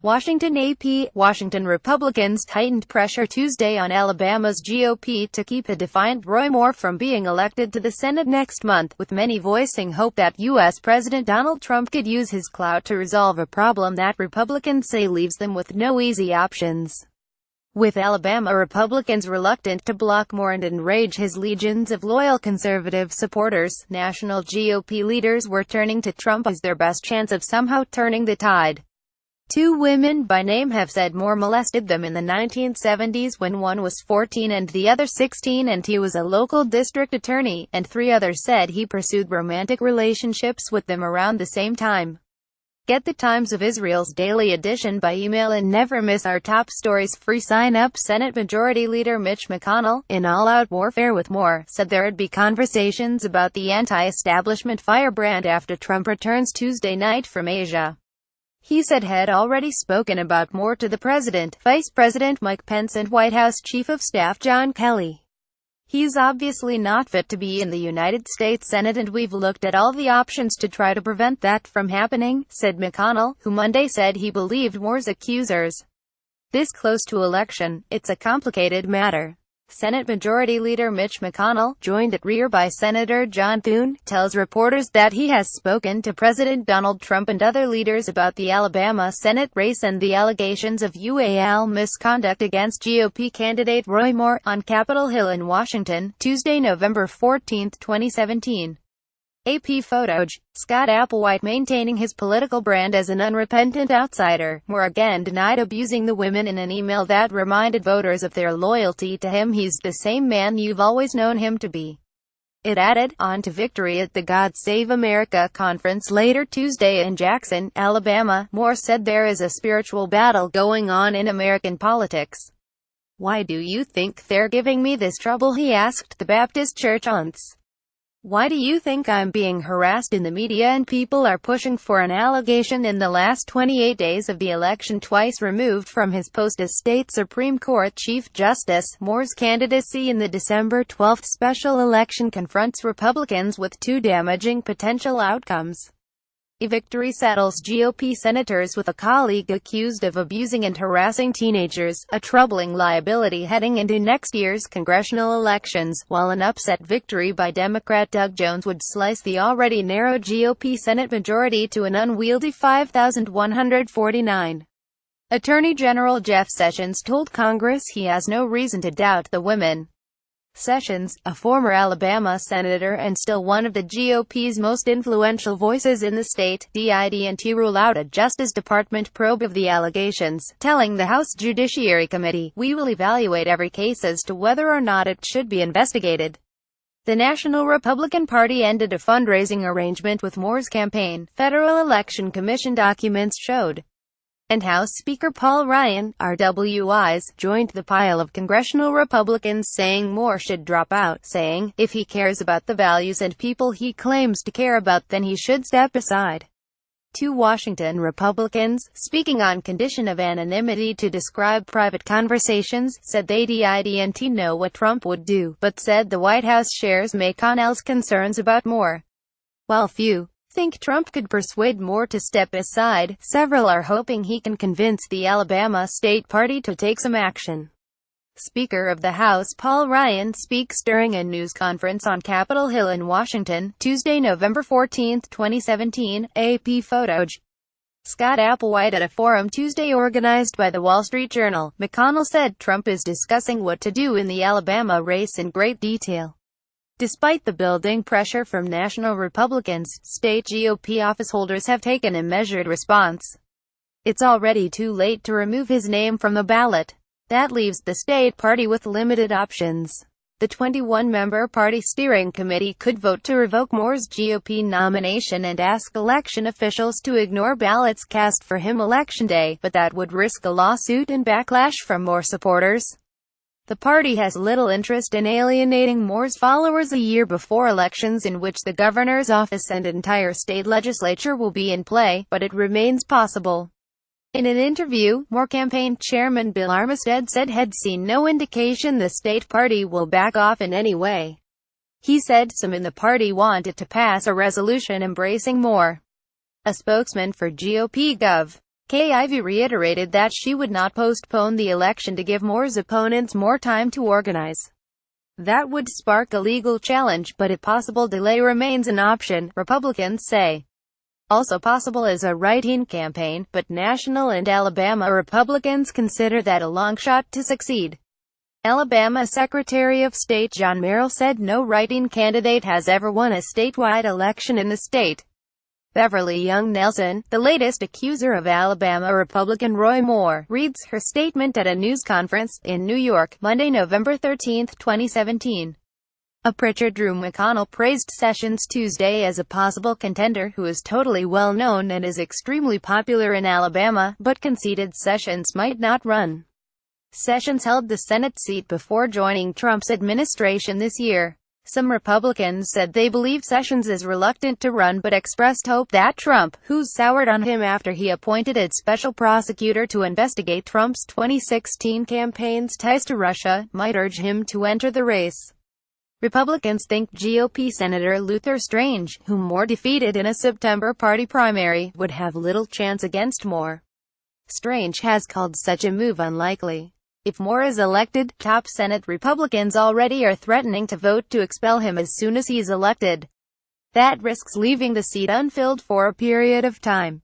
Washington AP. Washington Republicans tightened pressure Tuesday on Alabama's GOP to keep the defiant Roy Moore from being elected to the Senate next month, with many voicing hope that U.S. President Donald Trump could use his clout to resolve a problem that Republicans say leaves them with no easy options. With Alabama Republicans reluctant to block Moore and enrage his legions of loyal conservative supporters, national GOP leaders were turning to Trump as their best chance of somehow turning the tide. Two women by name have said Moore molested them in the 1970s when one was 14 and the other 16 and he was a local district attorney, and three others said he pursued romantic relationships with them around the same time. Get the Times of Israel's daily edition by email and never miss our top stories free. Sign up. Senate Majority Leader Mitch McConnell, in all-out warfare with Moore, said there'd be conversations about the anti-establishment firebrand after Trump returns Tuesday night from Asia. He said had already spoken about Moore to the President, Vice President Mike Pence and White House Chief of Staff John Kelly. He's obviously not fit to be in the United States Senate and we've looked at all the options to try to prevent that from happening, said McConnell, who Monday said he believed Moore's accusers. This close to election, it's a complicated matter. Senate Majority Leader Mitch McConnell, joined at rear by Senator John Thune, tells reporters that he has spoken to President Donald Trump and other leaders about the Alabama Senate race and the allegations of UAL misconduct against GOP candidate Roy Moore, on Capitol Hill in Washington, Tuesday, November 14, 2017. AP photo. Scott Applewhite maintaining his political brand as an unrepentant outsider, Moore again denied abusing the women in an email that reminded voters of their loyalty to him. He's the same man you've always known him to be. It added, on to victory at the God Save America conference later Tuesday in Jackson, Alabama. Moore said there is a spiritual battle going on in American politics. Why do you think they're giving me this trouble? He asked the Baptist church once. Why do you think I'm being harassed in the media and people are pushing for an allegation in the last 28 days of the election? Twice removed from his post as state Supreme Court Chief Justice, Moore's candidacy in the December 12 special election confronts Republicans with two damaging potential outcomes. A victory saddles GOP senators with a colleague accused of abusing and harassing teenagers, a troubling liability heading into next year's congressional elections, while an upset victory by Democrat Doug Jones would slice the already narrow GOP Senate majority to an unwieldy 5,149. Attorney General Jeff Sessions told Congress he has no reason to doubt the women. Sessions, a former Alabama senator and still one of the GOP's most influential voices in the state, didn't rule out a Justice Department probe of the allegations, telling the House Judiciary Committee, "We will evaluate every case as to whether or not it should be investigated." The National Republican Party ended a fundraising arrangement with Moore's campaign, Federal Election Commission documents showed. And House Speaker Paul Ryan, RWIs, joined the pile of congressional Republicans saying Moore should drop out, saying, if he cares about the values and people he claims to care about then he should step aside. Two Washington Republicans, speaking on condition of anonymity to describe private conversations, said they didn't know what Trump would do, but said the White House shares McConnell's concerns about Moore. While few think Trump could persuade Moore to step aside, several are hoping he can convince the Alabama State Party to take some action. Speaker of the House Paul Ryan speaks during a news conference on Capitol Hill in Washington, Tuesday, November 14, 2017, AP photo. Scott Applewhite at a forum Tuesday organized by the Wall Street Journal. McConnell said Trump is discussing what to do in the Alabama race in great detail. Despite the building pressure from national Republicans, state GOP officeholders have taken a measured response. It's already too late to remove his name from the ballot. That leaves the state party with limited options. The 21-member party steering committee could vote to revoke Moore's GOP nomination and ask election officials to ignore ballots cast for him Election Day, but that would risk a lawsuit and backlash from Moore supporters. The party has little interest in alienating Moore's followers a year before elections in which the governor's office and entire state legislature will be in play, but it remains possible. In an interview, Moore campaign chairman Bill Armistead said he'd seen no indication the state party will back off in any way. He said some in the party want it to pass a resolution embracing Moore. A spokesman for GOP Gov. Kay Ivey reiterated that she would not postpone the election to give Moore's opponents more time to organize. That would spark a legal challenge, but a possible delay remains an option, Republicans say. Also possible is a write-in campaign, but national and Alabama Republicans consider that a long shot to succeed. Alabama Secretary of State John Merrill said no write-in candidate has ever won a statewide election in the state. Beverly Young Nelson, the latest accuser of Alabama Republican Roy Moore, reads her statement at a news conference in New York, Monday, November 13, 2017. A Pritchard Drew McConnell praised Sessions Tuesday as a possible contender who is totally well-known and is extremely popular in Alabama, but conceded Sessions might not run. Sessions held the Senate seat before joining Trump's administration this year. Some Republicans said they believe Sessions is reluctant to run but expressed hope that Trump, who's soured on him after he appointed a special prosecutor to investigate Trump's 2016 campaign's ties to Russia, might urge him to enter the race. Republicans think GOP Senator Luther Strange, whom Moore defeated in a September party primary, would have little chance against Moore. Strange has called such a move unlikely. If Moore is elected, top Senate Republicans already are threatening to vote to expel him as soon as he's elected. That risks leaving the seat unfilled for a period of time.